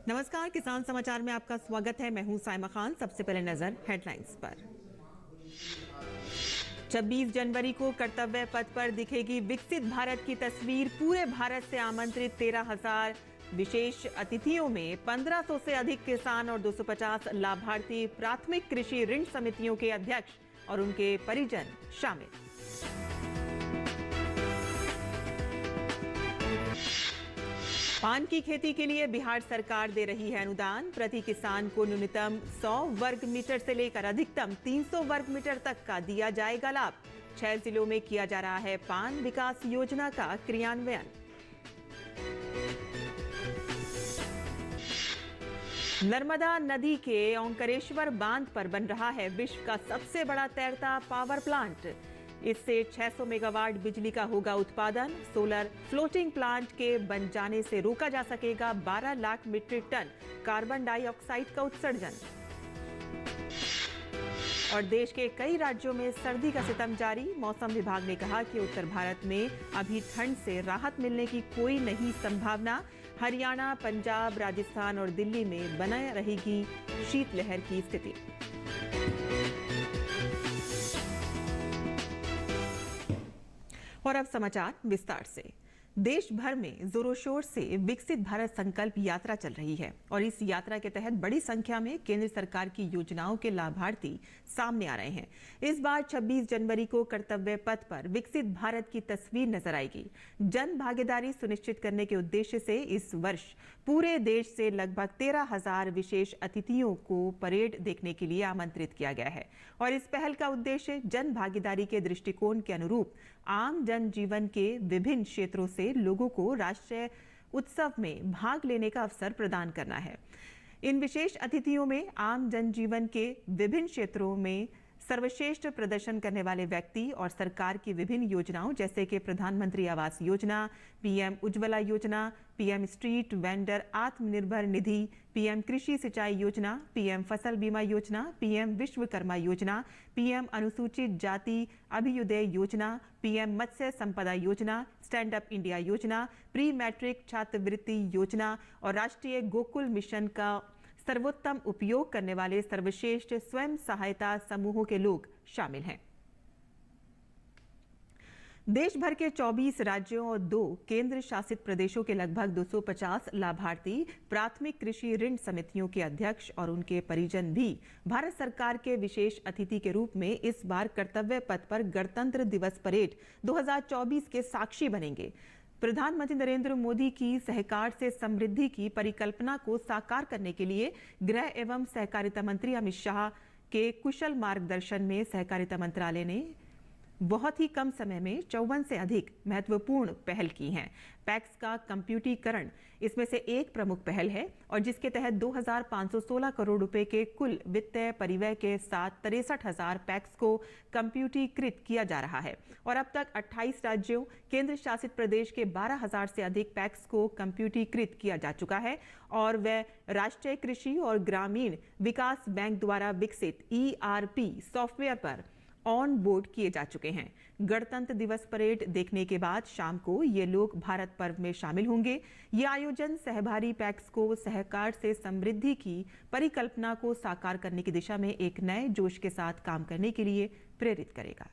नमस्कार, किसान समाचार में आपका स्वागत है। मैं हूं साइमा खान। सबसे पहले नजर हेडलाइंस पर। 26 जनवरी को कर्तव्य पथ पर दिखेगी विकसित भारत की तस्वीर। पूरे भारत से आमंत्रित 13,000 विशेष अतिथियों में 1500 से अधिक किसान और 250 लाभार्थी प्राथमिक कृषि ऋण समितियों के अध्यक्ष और उनके परिजन शामिल। पान की खेती के लिए बिहार सरकार दे रही है अनुदान। प्रति किसान को न्यूनतम 100 वर्ग मीटर से लेकर अधिकतम 300 वर्ग मीटर तक का दिया जाएगा लाभ। 6 जिलों में किया जा रहा है पान विकास योजना का क्रियान्वयन। नर्मदा नदी के ओंकारेश्वर बांध पर बन रहा है विश्व का सबसे बड़ा तैरता पावर प्लांट। इससे 600 मेगावाट बिजली का होगा उत्पादन। सोलर फ्लोटिंग प्लांट के बन जाने से रोका जा सकेगा 12 lakh metric ton carbon dioxide का उत्सर्जन। और देश के कई राज्यों में सर्दी का सितम जारी। मौसम विभाग ने कहा कि उत्तर भारत में अभी ठंड से राहत मिलने की कोई नहीं संभावना। हरियाणा, पंजाब, राजस्थान और दिल्ली में बना रहेगी शीतलहर की स्थिति। और अब समाचार विस्तार से। देश भर में जोरों शोर से विकसित भारत संकल्प यात्रा चल रही है और इस यात्रा के तहत बड़ी संख्या में केंद्र सरकार की योजनाओं के लाभार्थी सामने आ रहे हैं। इस बार 26 जनवरी को कर्तव्य पथ पर विकसित भारत की तस्वीर नजर आएगी। जन भागीदारी सुनिश्चित करने के उद्देश्य से इस वर्ष पूरे देश से लगभग 13,000 विशेष अतिथियों को परेड देखने के लिए आमंत्रित किया गया है और इस पहल का उद्देश्य जन भागीदारी के दृष्टिकोण के अनुरूप आम जनजीवन के विभिन्न क्षेत्रों से लोगों को राष्ट्रीय उत्सव में भाग लेने का अवसर प्रदान करना है। इन विशेष अतिथियों में आम जनजीवन के विभिन्न क्षेत्रों में सर्वश्रेष्ठ प्रदर्शन करने वाले व्यक्ति और सरकार की विभिन्न योजनाओं जैसे कि प्रधानमंत्री आवास योजना, पीएम उज्ज्वला योजना, PM street vendor Atmanirbhar Nidhi, PM कृषि सिंचाई योजना, पीएम फसल बीमा योजना, पीएम विश्वकर्मा योजना, पीएम अनुसूचित जाति अभ्युदय योजना, पीएम मत्स्य संपदा योजना, स्टैंड अप इंडिया योजना, प्री मैट्रिक छात्रवृत्ति योजना और राष्ट्रीय गोकुल मिशन का सर्वोत्तम उपयोग करने वाले सर्वश्रेष्ठ स्वयं सहायता समूहों के लोग शामिल हैं। देश भर के 24 राज्यों और 2 केंद्र शासित प्रदेशों के लगभग 250 लाभार्थी प्राथमिक कृषि ऋण समितियों के अध्यक्ष और उनके परिजन भी भारत सरकार के विशेष अतिथि के रूप में इस बार कर्तव्य पथ पर गणतंत्र दिवस परेड 2024 के साक्षी बनेंगे। प्रधानमंत्री नरेंद्र मोदी की सहकार से समृद्धि की परिकल्पना को साकार करने के लिए गृह एवं सहकारिता मंत्री अमित शाह के कुशल मार्गदर्शन में सहकारिता मंत्रालय ने बहुत ही कम समय में 54 से अधिक महत्वपूर्ण पहल की हैं। पैक्स का कंप्यूटरीकरण इसमें से एक प्रमुख पहल है और जिसके तहत 2,516 करोड़ रुपए के कुल वित्तीय परिव्यय के साथ 63,000 पैक्स को कंप्यूटरीकृत किया जा रहा है और अब तक 28 राज्यों, केंद्र शासित प्रदेश के 12,000 से अधिक पैक्स को कंप्यूटरीकृत किया जा चुका है और वह राष्ट्रीय कृषि और ग्रामीण विकास बैंक द्वारा विकसित ERP सॉफ्टवेयर पर ऑन बोर्ड किए जा चुके हैं। गणतंत्र दिवस परेड देखने के बाद शाम को ये लोग भारत पर्व में शामिल होंगे। ये आयोजन सहभारी पैक्स को सहकार से समृद्धि की परिकल्पना को साकार करने की दिशा में एक नए जोश के साथ काम करने के लिए प्रेरित करेगा।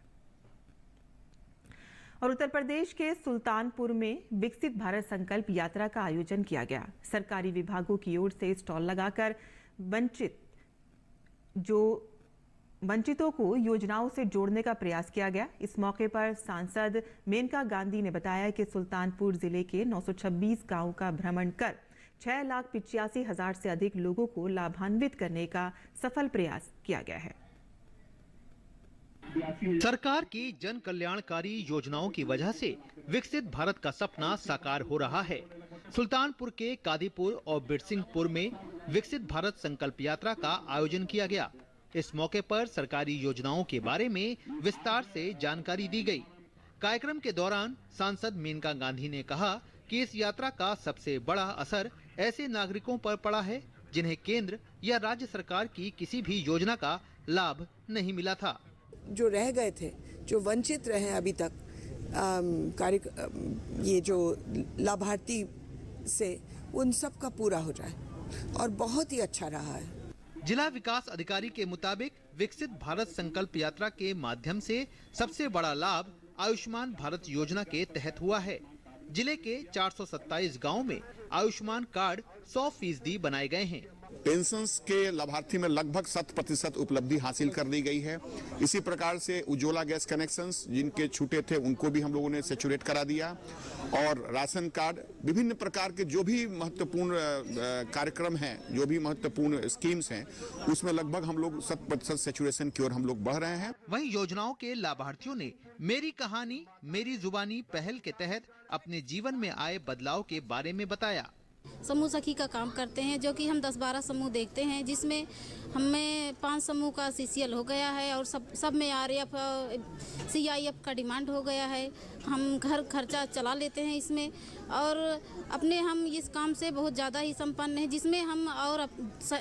और उत्तर प्रदेश के सुल्तानपुर में विकसित भारत संकल्प यात्रा का आयोजन किया गया। सरकारी विभागों की ओर से स्टॉल लगाकर वंचितों को योजनाओं से जोड़ने का प्रयास किया गया। इस मौके पर सांसद मेनका गांधी ने बताया कि सुल्तानपुर जिले के 926 गांवों का भ्रमण कर 6,85,000 से अधिक लोगों को लाभान्वित करने का सफल प्रयास किया गया है। सरकार की जन कल्याणकारी योजनाओं की वजह से विकसित भारत का सपना साकार हो रहा है। सुल्तानपुर के कादीपुर और बिरसिंहपुर में विकसित भारत संकल्प यात्रा का आयोजन किया गया। इस मौके पर सरकारी योजनाओं के बारे में विस्तार से जानकारी दी गई। कार्यक्रम के दौरान सांसद मेनका गांधी ने कहा कि इस यात्रा का सबसे बड़ा असर ऐसे नागरिकों पर पड़ा है जिन्हें केंद्र या राज्य सरकार की किसी भी योजना का लाभ नहीं मिला था। जो रह गए थे, जो वंचित रहे अभी तक ये जो लाभार्थी से, उन सब का पूरा हो जाए और बहुत ही अच्छा रहा है। जिला विकास अधिकारी के मुताबिक विकसित भारत संकल्प यात्रा के माध्यम से सबसे बड़ा लाभ आयुष्मान भारत योजना के तहत हुआ है। जिले के 427 गांवों में आयुष्मान कार्ड 100% बनाए गए हैं। पेंशन्स के लाभार्थी में लगभग 100% उपलब्धि हासिल कर ली गई है। इसी प्रकार से उज्ज्वला गैस कनेक्शंस जिनके छूटे थे उनको भी हम लोगों ने सेचुरेट करा दिया और राशन कार्ड, विभिन्न प्रकार के जो भी महत्वपूर्ण कार्यक्रम हैं, जो भी महत्वपूर्ण स्कीम्स हैं, उसमें लगभग हम लोग 100% सेचुरेशन की ओर हम लोग बढ़ रहे हैं। वहीं योजनाओं के लाभार्थियों ने मेरी कहानी मेरी जुबानी पहल के तहत अपने जीवन में आए बदलाव के बारे में बताया। समूह सखी का काम करते हैं, जो कि हम 10-12 समूह देखते हैं, जिसमें हमें 5 समूह का CCL हो गया है और सब में RF CIF का डिमांड हो गया है। हम घर खर्चा चला लेते हैं इसमें और अपने हम इस काम से बहुत ज़्यादा ही संपन्न हैं, जिसमें हम और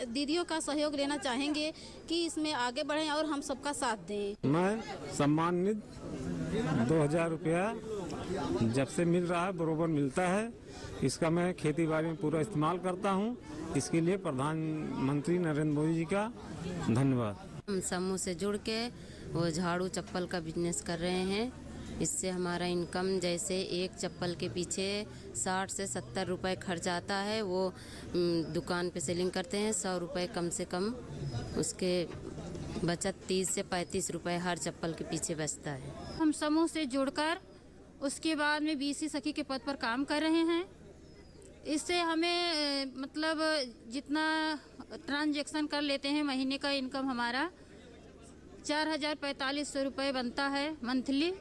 दीदियों का सहयोग लेना चाहेंगे कि इसमें आगे बढ़ें और हम सबका साथ दें। मैं सम्मानित 2000 रुपया जब से मिल रहा है, बरोबर मिलता है। इसका मैं खेती बाड़ी में पूरा इस्तेमाल करता हूँ। इसके लिए प्रधानमंत्री नरेंद्र मोदी जी का धन्यवाद। हम समूह से जुड़ के वो झाड़ू चप्पल का बिजनेस कर रहे हैं। इससे हमारा इनकम जैसे एक चप्पल के पीछे 60 से 70 रुपए खर्च आता है, वो दुकान पे सेलिंग करते हैं। 100 रुपए कम से कम उसके बचत 30 से 35 रुपए हर चप्पल के पीछे बचता है। हम समूह से जुड़कर उसके बाद में BC सखी के पद पर काम कर रहे हैं। इससे हमें मतलब जितना ट्रांजैक्शन कर लेते हैं, महीने का इनकम हमारा 4045 रुपये बनता है मंथली।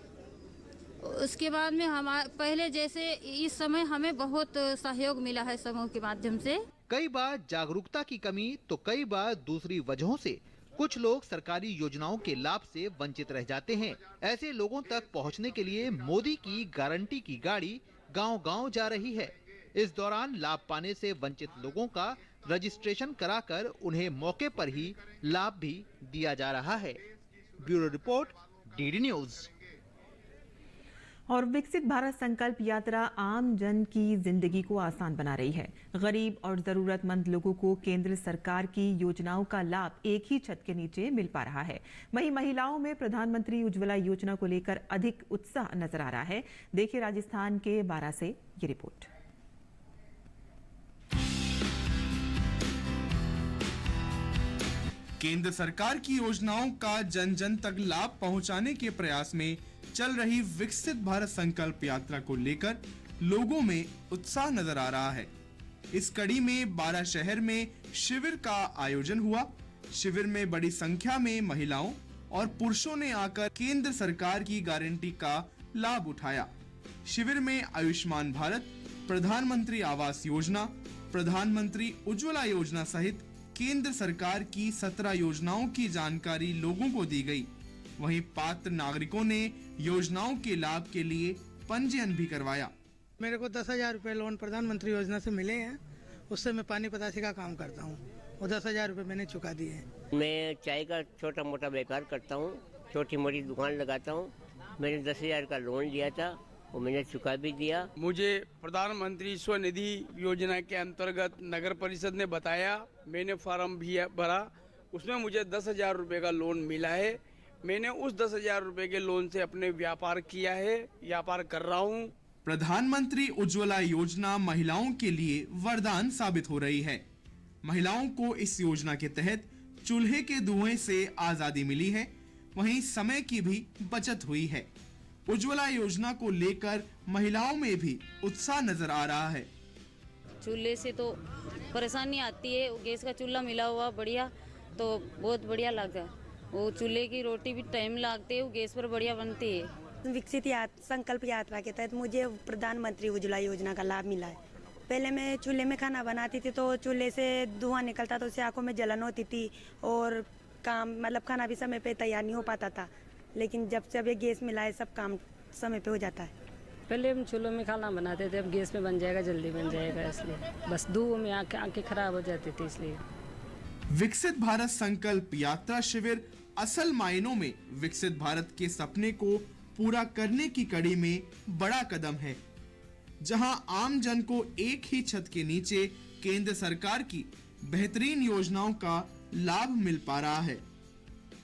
उसके बाद में हम पहले जैसे इस समय हमें बहुत सहयोग मिला है समूह के माध्यम से। कई बार जागरूकता की कमी तो कई बार दूसरी वजहों से कुछ लोग सरकारी योजनाओं के लाभ से वंचित रह जाते हैं। ऐसे लोगों तक पहुंचने के लिए मोदी की गारंटी की गाड़ी गांव-गांव जा रही है। इस दौरान लाभ पाने से वंचित लोगों का रजिस्ट्रेशन कराकर उन्हें मौके पर ही लाभ भी दिया जा रहा है। Bureau report, DD news. और विकसित भारत संकल्प यात्रा आम जन की जिंदगी को आसान बना रही है। गरीब और जरूरतमंद लोगों को केंद्र सरकार की योजनाओं का लाभ एक ही छत के नीचे मिल पा रहा है। वहीं महिलाओं में प्रधानमंत्री उज्ज्वला योजना को लेकर अधिक उत्साह नजर आ रहा है। देखिए राजस्थान के बारां से ये रिपोर्ट। केंद्र सरकार की योजनाओं का जन जन तक लाभ पहुंचाने के प्रयास में चल रही विकसित भारत संकल्प यात्रा को लेकर लोगों में उत्साह नजर आ रहा है। इस कड़ी में बारां शहर में शिविर का आयोजन हुआ। शिविर में बड़ी संख्या में महिलाओं और पुरुषों ने आकर केंद्र सरकार की गारंटी का लाभ उठाया। शिविर में आयुष्मान भारत, प्रधानमंत्री आवास योजना, प्रधानमंत्री उज्ज्वला योजना सहित केंद्र सरकार की 17 योजनाओं की जानकारी लोगों को दी गई। वहीं पात्र नागरिकों ने योजनाओं के लाभ के लिए पंजीयन भी करवाया। मेरे को 10,000 रुपए लोन प्रधानमंत्री योजना से मिले हैं। उससे मैं पानी पतासी का काम करता हूँ। वो 10,000 रुपए मैंने चुका दिए हैं। मैं चाय का छोटा मोटा व्यापार करता हूँ, छोटी मोटी दुकान लगाता हूँ। मैंने 10,000 का लोन लिया था, वो मैंने चुका भी दिया। मुझे प्रधानमंत्री स्वनिधि योजना के अंतर्गत नगर परिषद ने बताया, मैंने फॉर्म भी भरा, उसमें मुझे 10,000 रुपए का लोन मिला है। मैंने उस 10,000 रुपए के लोन से अपने व्यापार किया है, व्यापार कर रहा हूँ। प्रधानमंत्री उज्ज्वला योजना महिलाओं के लिए वरदान साबित हो रही है। महिलाओं को इस योजना के तहत चूल्हे के धुएं से आजादी मिली है, वहीं समय की भी बचत हुई है। उज्ज्वला योजना को लेकर महिलाओं में भी उत्साह नजर आ रहा है। चूल्हे से तो परेशानी आती है, गैस का चूल्हा मिला हुआ बढ़िया, तो बहुत बढ़िया लगा। वो चूल्हे की रोटी भी टाइम लगती है, वो गैस पर बढ़िया बनती है। विकसित संकल्प यात्रा के तहत मुझे प्रधानमंत्री उज्ज्वला योजना का लाभ मिला है। पहले मैं चूल्हे में खाना बनाती थी, तो चूल्हे से धुआं निकलता तो उससे आंखों में जलन होती थी और काम मतलब खाना भी समय पे तैयार नहीं हो पाता था। लेकिन जब से अब ये गैस मिला है, सब काम समय पे हो जाता है। पहले हम चूल्हों में खाना बनाते थे, अब गैस में बन जाएगा, जल्दी बन जाएगा, इसलिए बस धुआं में आंखें खराब हो जाती थी इसलिए। विकसित भारत संकल्प यात्रा शिविर असल मायनों में विकसित भारत के सपने को पूरा करने की कड़ी में बड़ा कदम है, जहां आम जन को एक ही छत के नीचे केंद्र सरकार की बेहतरीन योजनाओं का लाभ मिल पा रहा है।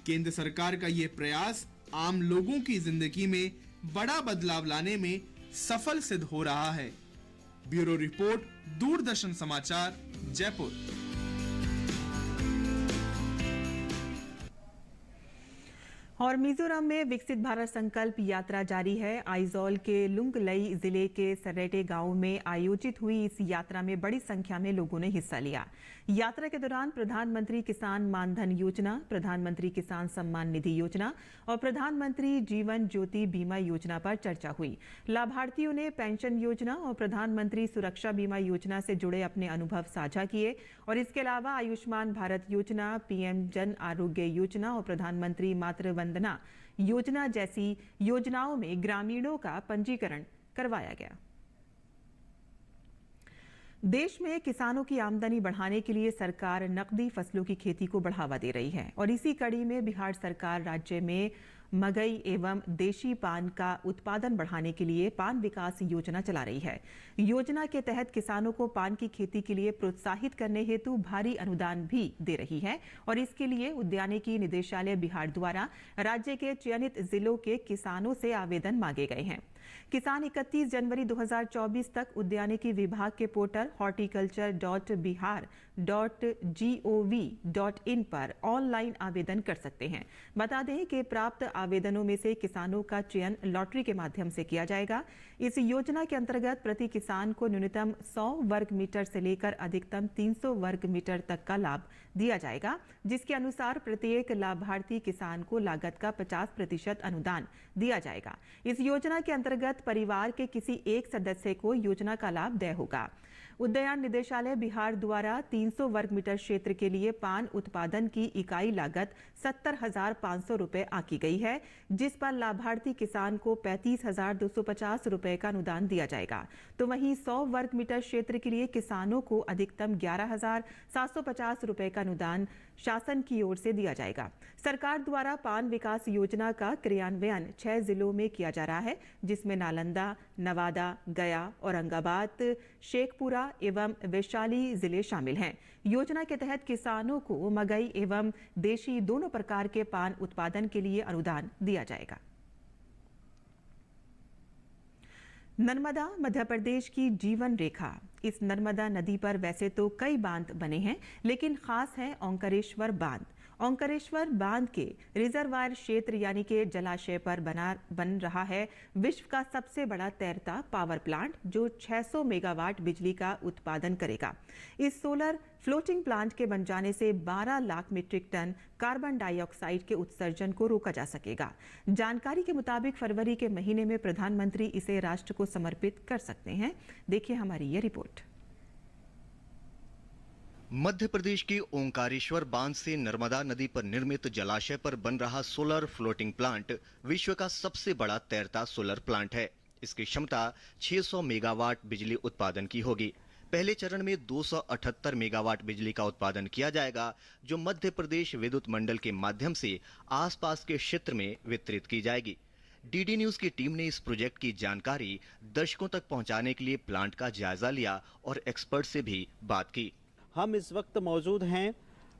केंद्र सरकार का ये प्रयास आम लोगों की जिंदगी में बड़ा बदलाव लाने में सफल सिद्ध हो रहा है। ब्यूरो रिपोर्ट, दूरदर्शन समाचार, जयपुर। और मिजोरम में विकसित भारत संकल्प यात्रा जारी है। आइजोल के लुंगलई जिले के सरेटे गांव में आयोजित हुई इस यात्रा में बड़ी संख्या में लोगों ने हिस्सा लिया। यात्रा के दौरान प्रधानमंत्री किसान मानधन योजना, प्रधानमंत्री किसान सम्मान निधि योजना और प्रधानमंत्री जीवन ज्योति बीमा योजना पर चर्चा हुई। लाभार्थियों ने पेंशन योजना और प्रधानमंत्री सुरक्षा बीमा योजना से जुड़े अपने अनुभव साझा किए और इसके अलावा आयुष्मान भारत योजना, पीएम जन आरोग्य योजना और प्रधानमंत्री मातृ वंदना योजना जैसी योजनाओं में ग्रामीणों का पंजीकरण करवाया गया। देश में किसानों की आमदनी बढ़ाने के लिए सरकार नकदी फसलों की खेती को बढ़ावा दे रही है और इसी कड़ी में बिहार सरकार राज्य में मगई एवं देशी पान का उत्पादन बढ़ाने के लिए पान विकास योजना चला रही है। योजना के तहत किसानों को पान की खेती के लिए प्रोत्साहित करने हेतु भारी अनुदान भी दे रही है और इसके लिए उद्यानिकी निदेशालय बिहार द्वारा राज्य के चयनित जिलों के किसानों से आवेदन मांगे गए हैं। किसान 31 जनवरी 2024 तक उद्यानिकी विभाग के पोर्टल horticulture.bihar.gov.in पर ऑनलाइन आवेदन कर सकते हैं। बता दें कि प्राप्त आवेदनों में से किसानों का चयन लॉटरी के माध्यम से किया जाएगा। इस योजना के अंतर्गत प्रति किसान को न्यूनतम 100 वर्ग मीटर से लेकर अधिकतम 300 वर्ग मीटर तक का लाभ दिया जाएगा, जिसके अनुसार प्रत्येक लाभार्थी किसान को लागत का 50% अनुदान दिया जाएगा। इस योजना के अंतर्गत परिवार के किसी एक सदस्य को योजना का लाभ देय होगा। उद्यान निदेशालय बिहार द्वारा 300 वर्ग मीटर क्षेत्र के लिए पान उत्पादन की इकाई लागत 70,500 रुपए आंकी गई है, जिस पर लाभार्थी किसान को 35,250 रुपए का अनुदान दिया जाएगा। तो वहीं 100 वर्ग मीटर क्षेत्र के लिए किसानों को अधिकतम 11,750 रुपए का अनुदान शासन की ओर से दिया जाएगा। सरकार द्वारा पान विकास योजना का क्रियान्वयन 6 जिलों में किया जा रहा है, जिसमें नालंदा, नवादा, गया, औरंगाबाद, शेखपुरा एवं वैशाली जिले शामिल हैं। योजना के तहत किसानों को मगई एवं देशी दोनों प्रकार के पान उत्पादन के लिए अनुदान दिया जाएगा। नर्मदा मध्य प्रदेश की जीवन रेखा। इस नर्मदा नदी पर वैसे तो कई बांध बने हैं, लेकिन खास है ओंकारेश्वर बांध। ओंकारेश्वर बांध के रिजर्वायर क्षेत्र यानी कि जलाशय पर बन रहा है विश्व का सबसे बड़ा तैरता पावर प्लांट, जो 600 मेगावाट बिजली का उत्पादन करेगा। इस सोलर फ्लोटिंग प्लांट के बन जाने से 12 lakh metric ton carbon dioxide के उत्सर्जन को रोका जा सकेगा। जानकारी के मुताबिक फरवरी के महीने में प्रधानमंत्री इसे राष्ट्र को समर्पित कर सकते हैं। देखिए हमारी ये रिपोर्ट। मध्य प्रदेश के ओंकारेश्वर बांध से नर्मदा नदी पर निर्मित जलाशय पर बन रहा सोलर फ्लोटिंग प्लांट विश्व का सबसे बड़ा तैरता सोलर प्लांट है। इसकी क्षमता 600 मेगावाट बिजली उत्पादन की होगी। पहले चरण में 278 मेगावाट बिजली का उत्पादन किया जाएगा, जो मध्य प्रदेश विद्युत मंडल के माध्यम से आसपास के क्षेत्र में वितरित की जाएगी। डीडी न्यूज की टीम ने इस प्रोजेक्ट की जानकारी दर्शकों तक पहुंचाने के लिए प्लांट का जायजा लिया और एक्सपर्ट से भी बात की। हम इस वक्त मौजूद हैं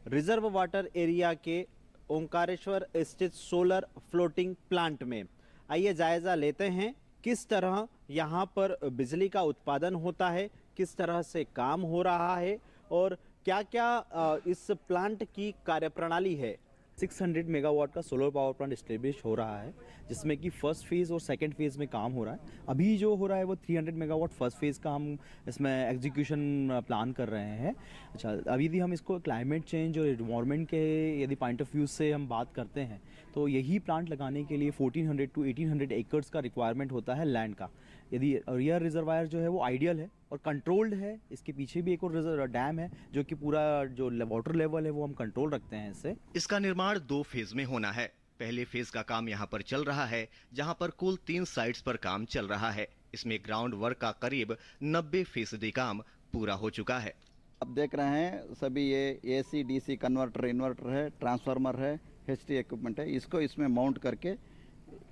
रिजर्व वाटर एरिया के ओंकारेश्वर स्थित सोलर फ्लोटिंग प्लांट में। आइए जायजा लेते हैं किस तरह यहाँ पर बिजली का उत्पादन होता है, किस तरह से काम हो रहा है और क्या क्या इस प्लांट की कार्यप्रणाली है। 600 मेगावाट का सोलर पावर प्लांट एस्टेब्लिश हो रहा है, जिसमें कि फर्स्ट फेज़ और सेकंड फेज़ में काम हो रहा है। अभी जो हो रहा है वो 300 मेगावाट फर्स्ट फेज़ का हम इसमें एग्जीक्यूशन प्लान कर रहे हैं। अच्छा, अभी भी हम इसको क्लाइमेट चेंज और एनवायरनमेंट के यदि पॉइंट ऑफ व्यू से हम बात करते हैं तो यही प्लांट लगाने के लिए 1400 टू 1800 एकर्स का रिक्वायरमेंट होता है लैंड का। यदि यह रिजर्वायर जो है वो आइडियल है और कंट्रोल्ड है। इसके पीछे भी एक और डैम है जो कि पूरा जो वाटर लेवल है वो हम कंट्रोल रखते हैं इससे। इसका निर्माण 2 फेज में होना है। पहले फेज का काम यहाँ पर चल रहा है, जहाँ पर कुल 3 साइट्स पर काम चल रहा है। इसमें ग्राउंड वर्क का करीब 90% काम पूरा हो चुका है। अब देख रहे हैं सभी ये AC DC कन्वर्टर, इन्वर्टर है, ट्रांसफार्मर है, HT इक्विपमेंट है। इसको इसमें माउंट करके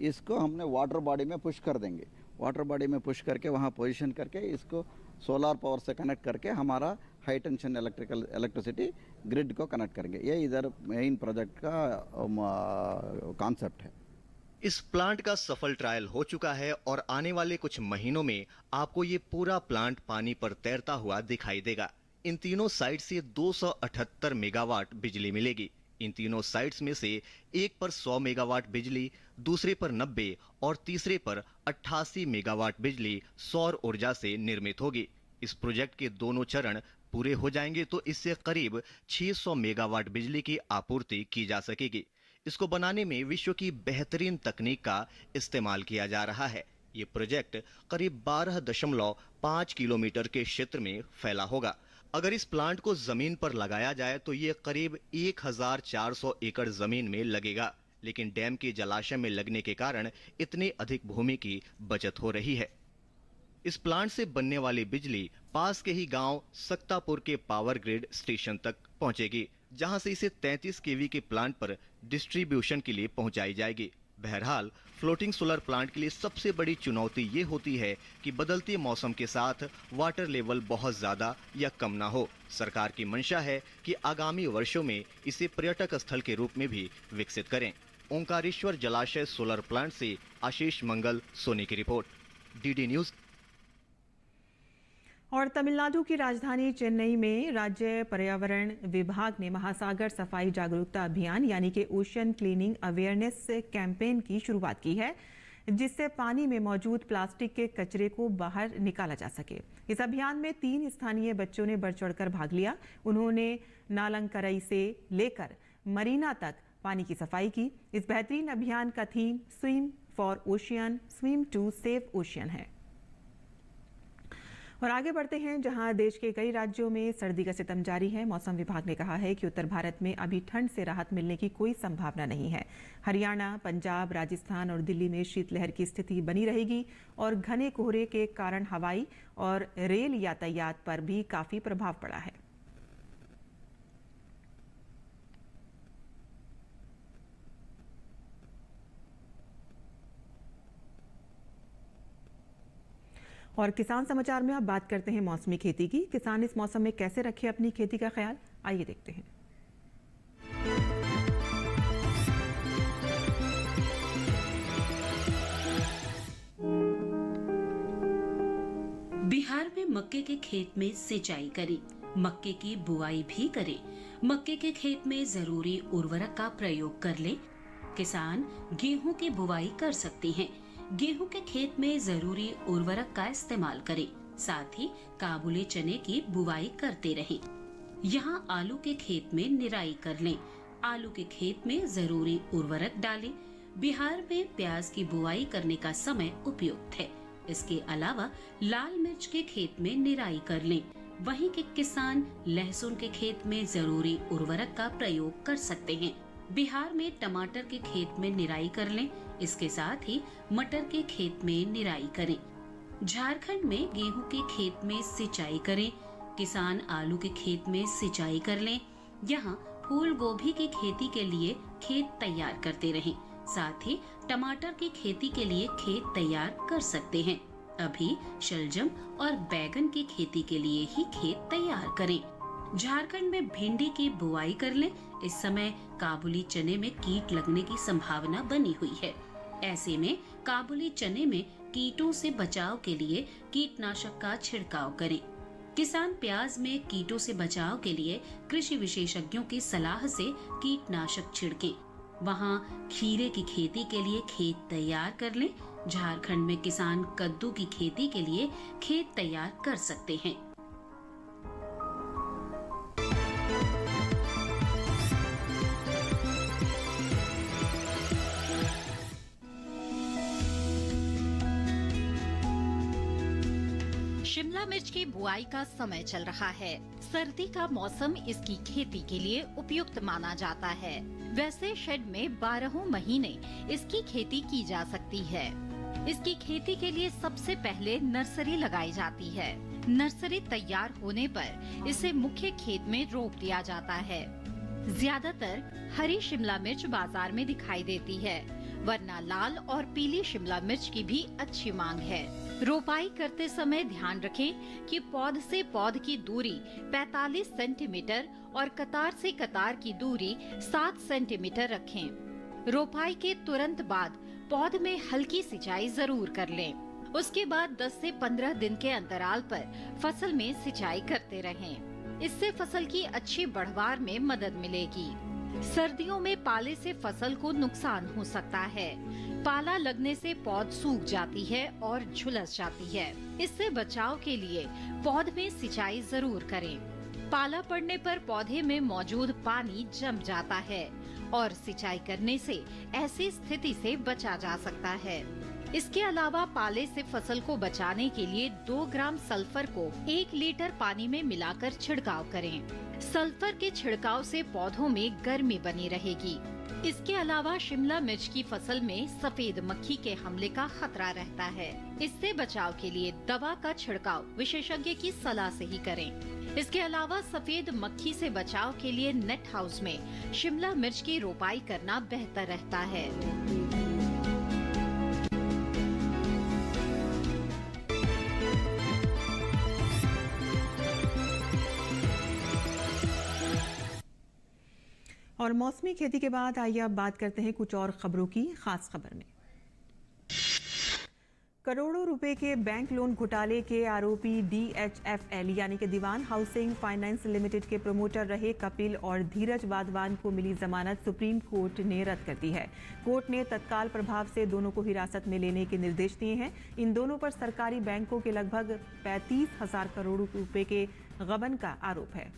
इसको हमने वाटर बॉडी में पुश कर देंगे। वाटर बॉडी में पुश करके वहाँ पोजीशन करके इसको सोलर पावर से कनेक्ट करके हमारा हाई टेंशन इलेक्ट्रिसिटी ग्रिड को कनेक्ट करेंगे। ये इधर मेन प्रोजेक्ट का कॉन्सेप्ट है। इस प्लांट का सफल ट्रायल हो चुका है और आने वाले कुछ महीनों में आपको ये पूरा प्लांट पानी पर तैरता हुआ दिखाई देगा। इन तीनों साइट से 278 मेगावाट बिजली मिलेगी। इन तीनों साइट्स में से एक पर 100 मेगावाट बिजली, दूसरे पर 90 और तीसरे पर 88 मेगावाट बिजली सौर ऊर्जा से निर्मित होगी। इस प्रोजेक्ट के दोनों चरण पूरे हो जाएंगे तो इससे करीब 600 मेगावाट बिजली की आपूर्ति की जा सकेगी। इसको बनाने में विश्व की बेहतरीन तकनीक का इस्तेमाल किया जा रहा है। ये प्रोजेक्ट करीब 12.5 किलोमीटर के क्षेत्र में फैला होगा। अगर इस प्लांट को जमीन पर लगाया जाए तो ये करीब 1400 एकड़ जमीन में लगेगा, लेकिन डैम के जलाशय में लगने के कारण इतनी अधिक भूमि की बचत हो रही है। इस प्लांट से बनने वाली बिजली पास के ही गांव सक्तापुर के पावर ग्रिड स्टेशन तक पहुंचेगी, जहां से इसे 33 केवी के प्लांट पर डिस्ट्रीब्यूशन के लिए पहुंचाई जाएगी। बहरहाल फ्लोटिंग सोलर प्लांट के लिए सबसे बड़ी चुनौती ये होती है कि बदलते मौसम के साथ वाटर लेवल बहुत ज्यादा या कम ना हो। सरकार की मंशा है कि आगामी वर्षों में इसे पर्यटक स्थल के रूप में भी विकसित करें। ओंकारेश्वर जलाशय सोलर प्लांट से आशीष मंगल, सोनी की रिपोर्ट, DD न्यूज। और तमिलनाडु की राजधानी चेन्नई में राज्य पर्यावरण विभाग ने महासागर सफाई जागरूकता अभियान यानी कि ओशन क्लीनिंग अवेयरनेस कैंपेन की शुरुआत की है, जिससे पानी में मौजूद प्लास्टिक के कचरे को बाहर निकाला जा सके। इस अभियान में 3 स्थानीय बच्चों ने बढ़ चढ़कर भाग लिया। उन्होंने नालंकरई से लेकर मरीना तक पानी की सफाई की। इस बेहतरीन अभियान का theme swim for ocean, swim to save ocean है। और आगे बढ़ते हैं, जहां देश के कई राज्यों में सर्दी का सितम जारी है। मौसम विभाग ने कहा है कि उत्तर भारत में अभी ठंड से राहत मिलने की कोई संभावना नहीं है। हरियाणा, पंजाब, राजस्थान और दिल्ली में शीतलहर की स्थिति बनी रहेगी और घने कोहरे के कारण हवाई और रेल यातायात पर भी काफी प्रभाव पड़ा है। और किसान समाचार में अब बात करते हैं मौसमी खेती की। किसान इस मौसम में कैसे रखें अपनी खेती का ख्याल, आइए देखते हैं। बिहार में मक्के के खेत में सिंचाई करें, मक्के की बुआई भी करें। मक्के के खेत में जरूरी उर्वरक का प्रयोग कर लें। किसान गेहूं की बुआई कर सकते हैं। गेहूं के खेत में जरूरी उर्वरक का इस्तेमाल करें, साथ ही काबुली चने की बुआई करते रहें। यहां आलू के खेत में निराई कर लें। आलू के खेत में जरूरी उर्वरक डालें। बिहार में प्याज की बुआई करने का समय उपयुक्त है। इसके अलावा लाल मिर्च के खेत में निराई कर लें। वहीं के किसान लहसुन के खेत में जरूरी उर्वरक का प्रयोग कर सकते हैं। बिहार में टमाटर के खेत में निराई कर लें। इसके साथ ही मटर के खेत में निराई करें। झारखंड में गेहूं के खेत में सिंचाई करें। किसान आलू के खेत में सिंचाई कर लें। यहाँ फूल गोभी की खेती के लिए खेत तैयार करते रहें। साथ ही टमाटर की खेती के लिए खेत तैयार कर सकते हैं। अभी शलजम और बैगन की खेती के लिए ही खेत तैयार करें। झारखंड में भिंडी की बुआई कर लें। इस समय काबुली चने में कीट लगने की संभावना बनी हुई है। ऐसे में काबुली चने में कीटों से बचाव के लिए कीटनाशक का छिड़काव करें। किसान प्याज में कीटों से बचाव के लिए कृषि विशेषज्ञों की सलाह से कीटनाशक छिड़कें। वहां खीरे की खेती के लिए खेत तैयार कर लें। झारखंड में किसान कद्दू की खेती के लिए खेत तैयार कर सकते हैं। शिमला मिर्च की बुआई का समय चल रहा है। सर्दी का मौसम इसकी खेती के लिए उपयुक्त माना जाता है। वैसे शेड में 12 महीने इसकी खेती की जा सकती है। इसकी खेती के लिए सबसे पहले नर्सरी लगाई जाती है। नर्सरी तैयार होने पर इसे मुख्य खेत में रोप दिया जाता है। ज्यादातर हरी शिमला मिर्च बाजार में दिखाई देती है, वरना लाल और पीली शिमला मिर्च की भी अच्छी मांग है। रोपाई करते समय ध्यान रखें कि पौध से पौध की दूरी 45 सेंटीमीटर और कतार से कतार की दूरी 7 सेंटीमीटर रखें। रोपाई के तुरंत बाद पौध में हल्की सिंचाई जरूर कर लें। उसके बाद 10 से 15 दिन के अंतराल पर फसल में सिंचाई करते रहें। इससे फसल की अच्छी बढ़वार में मदद मिलेगी। सर्दियों में पाले से फसल को नुकसान हो सकता है। पाला लगने से पौध सूख जाती है और झुलस जाती है। इससे बचाव के लिए पौध में सिंचाई जरूर करें। पाला पड़ने पर पौधे में मौजूद पानी जम जाता है और सिंचाई करने से ऐसी स्थिति से बचा जा सकता है। इसके अलावा पाले से फसल को बचाने के लिए 2 ग्राम सल्फर को 1 लीटर पानी में मिलाकर छिड़काव करें। सल्फर के छिड़काव से पौधों में गर्मी बनी रहेगी। इसके अलावा शिमला मिर्च की फसल में सफेद मक्खी के हमले का खतरा रहता है। इससे बचाव के लिए दवा का छिड़काव विशेषज्ञ की सलाह से ही करें। इसके अलावा सफेद मक्खी से बचाव के लिए नेट हाउस में शिमला मिर्च की रोपाई करना बेहतर रहता है। और मौसमी खेती के बाद आइए अब बात करते हैं कुछ और खबरों की। खास खबर में करोड़ों रुपए के बैंक लोन घोटाले के आरोपी DHFL यानी कि दीवान हाउसिंग फाइनेंस लिमिटेड के प्रमोटर रहे कपिल और धीरज वाधवान को मिली जमानत सुप्रीम कोर्ट ने रद्द कर दी है। कोर्ट ने तत्काल प्रभाव से दोनों को हिरासत में लेने के निर्देश दिए हैं। इन दोनों पर सरकारी बैंकों के लगभग 35,000 करोड़ रुपए के गबन का आरोप है।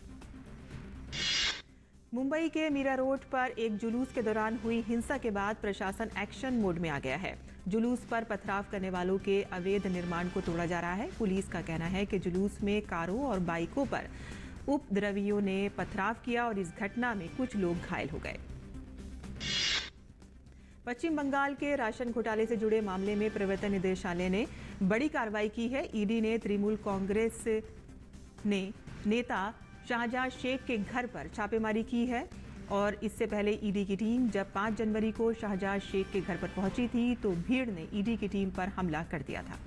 मुंबई के मीरा रोड पर एक जुलूस के दौरान हुई हिंसा के बाद प्रशासन एक्शन मोड में आ गया है। जुलूस पर पथराव करने वालों के अवैध निर्माण को तोड़ा जा रहा है। पुलिस का कहना है कि जुलूस में कारों और बाइकों पर उपद्रवियों ने पथराव किया और इस घटना में कुछ लोग घायल हो गए। पश्चिम बंगाल के राशन घोटाले से जुड़े मामले में प्रवर्तन निदेशालय ने बड़ी कार्रवाई की है। ईडी ने तृणमूल कांग्रेस ने नेता शाहजहां शेख के घर पर छापेमारी की है और इससे पहले ईडी की टीम जब 5 जनवरी को शाहजहां शेख के घर पर पहुंची थी तो भीड़ ने ईडी की टीम पर हमला कर दिया था।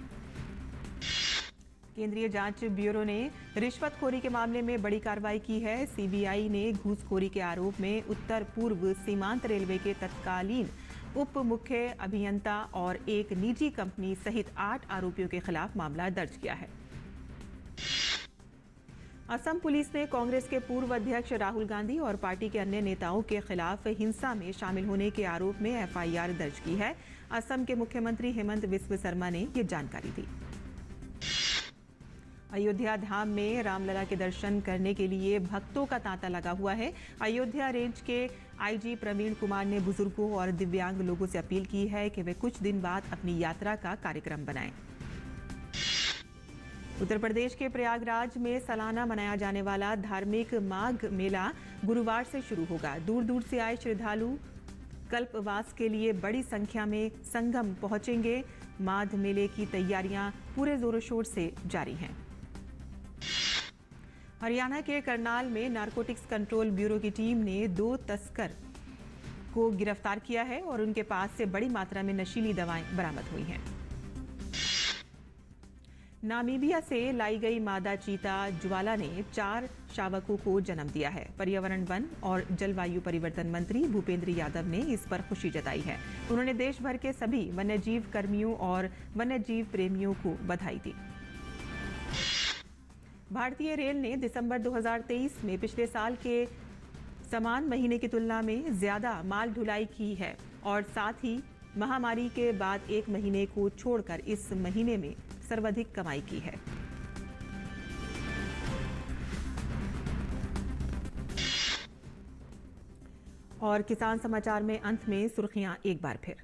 केंद्रीय जांच ब्यूरो ने रिश्वतखोरी के मामले में बड़ी कार्रवाई की है। सीबीआई ने घूसखोरी के आरोप में उत्तर पूर्व सीमांत रेलवे के तत्कालीन उप मुख्य अभियंता और एक निजी कंपनी सहित 8 आरोपियों के खिलाफ मामला दर्ज किया है। असम पुलिस ने कांग्रेस के पूर्व अध्यक्ष राहुल गांधी और पार्टी के अन्य नेताओं के खिलाफ हिंसा में शामिल होने के आरोप में एफआईआर दर्ज की है। असम के मुख्यमंत्री हेमंत बिस्व शर्मा ने ये जानकारी दी। अयोध्या धाम में रामलला के दर्शन करने के लिए भक्तों का तांता लगा हुआ है। अयोध्या रेंज के आईजी प्रवीण कुमार ने बुजुर्गों और दिव्यांग लोगों से अपील की है कि वे कुछ दिन बाद अपनी यात्रा का कार्यक्रम बनाएं। उत्तर प्रदेश के प्रयागराज में सालाना मनाया जाने वाला धार्मिक माघ मेला गुरुवार से शुरू होगा। दूर दूर से आए श्रद्धालु कल्पवास के लिए बड़ी संख्या में संगम पहुंचेंगे। माघ मेले की तैयारियां पूरे जोरों शोर से जारी हैं। हरियाणा के करनाल में नारकोटिक्स कंट्रोल ब्यूरो की टीम ने 2 तस्कर को गिरफ्तार किया है और उनके पास से बड़ी मात्रा में नशीली दवाएं बरामद हुई हैं। नामीबिया से लाई गई मादा चीता ज्वाला ने 4 शावकों को जन्म दिया है। पर्यावरण, वन और जलवायु परिवर्तन मंत्री भूपेंद्र यादव ने इस पर खुशी जताई है। उन्होंने देश भर के सभी वन्यजीव कर्मियों और वन्यजीव प्रेमियों को बधाई दी। भारतीय रेल ने दिसंबर 2023 में पिछले साल के समान महीने की तुलना में ज्यादा माल ढुलाई की है और साथ ही महामारी के बाद एक महीने को छोड़कर इस महीने में सर्वाधिक कमाई की है। और किसान समाचार में अंत में सुर्खियां एक बार फिर।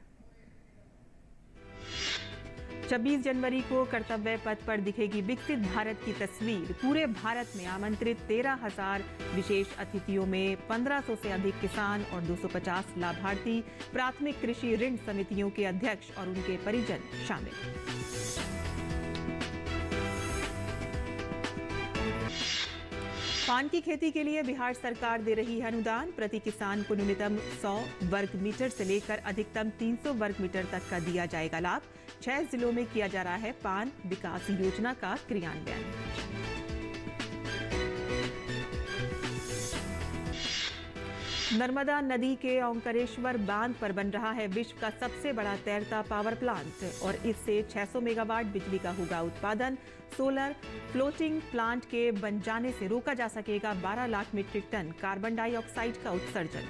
26 जनवरी को कर्तव्य पथ पर दिखेगी विकसित भारत की तस्वीर। पूरे भारत में आमंत्रित 13,000 विशेष अतिथियों में 1500 से अधिक किसान और 250 लाभार्थी प्राथमिक कृषि ऋण समितियों के अध्यक्ष और उनके परिजन शामिल। पान की खेती के लिए बिहार सरकार दे रही है अनुदान। प्रति किसान को न्यूनतम 100 वर्ग मीटर से लेकर अधिकतम 300 वर्ग मीटर तक का दिया जाएगा लाभ। 6 जिलों में किया जा रहा है पान विकास योजना का क्रियान्वयन। नर्मदा नदी के ओंकारेश्वर बांध पर बन रहा है विश्व का सबसे बड़ा तैरता पावर प्लांट और इससे 600 मेगावाट बिजली का होगा उत्पादन। सोलर फ्लोटिंग प्लांट के बन जाने से रोका जा सकेगा 12 lakh metric ton carbon dioxide का उत्सर्जन।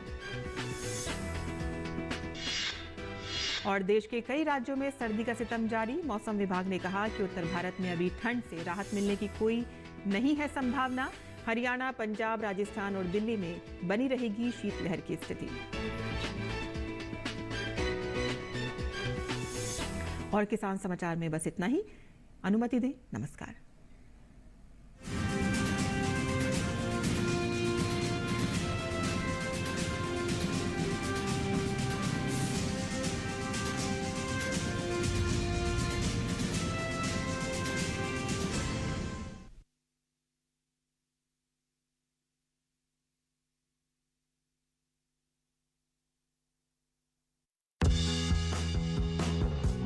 और देश के कई राज्यों में सर्दी का सितम जारी। मौसम विभाग ने कहा कि उत्तर भारत में अभी ठंड से राहत मिलने की कोई नहीं है संभावना। हरियाणा, पंजाब, राजस्थान और दिल्ली में बनी रहेगी शीतलहर की स्थिति। और किसान समाचार में बस इतना ही। अनुमति दें, नमस्कार।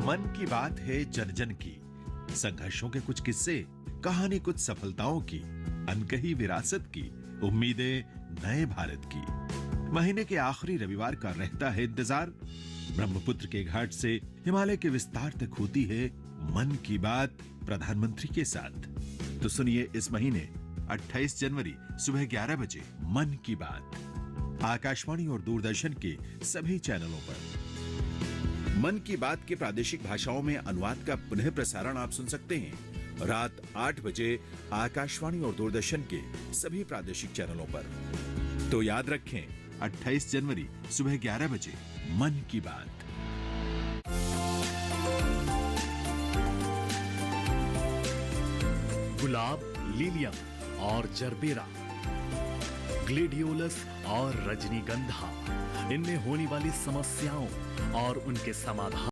मन की बात है जन जन की, संघर्षों के कुछ किस्से, कहानी कुछ सफलताओं की, अनकही विरासत की, उम्मीदें नए भारत की। महीने के आखिरी रविवार का रहता है इंतजार। ब्रह्मपुत्र के घाट से हिमालय के विस्तार तक होती है मन की बात प्रधानमंत्री के साथ। तो सुनिए इस महीने 28 जनवरी सुबह 11 बजे मन की बात आकाशवाणी और दूरदर्शन के सभी चैनलों पर। मन की बात के प्रादेशिक भाषाओं में अनुवाद का पुनः प्रसारण आप सुन सकते हैं रात 8 बजे आकाशवाणी और दूरदर्शन के सभी प्रादेशिक चैनलों पर। तो याद रखें 28 जनवरी सुबह 11 बजे मन की बात। गुलाब, लिलियम और जरबेरा, ग्लेडियोलस और रजनीगंधा, इनमें होने वाली समस्याओं और उनके समाधान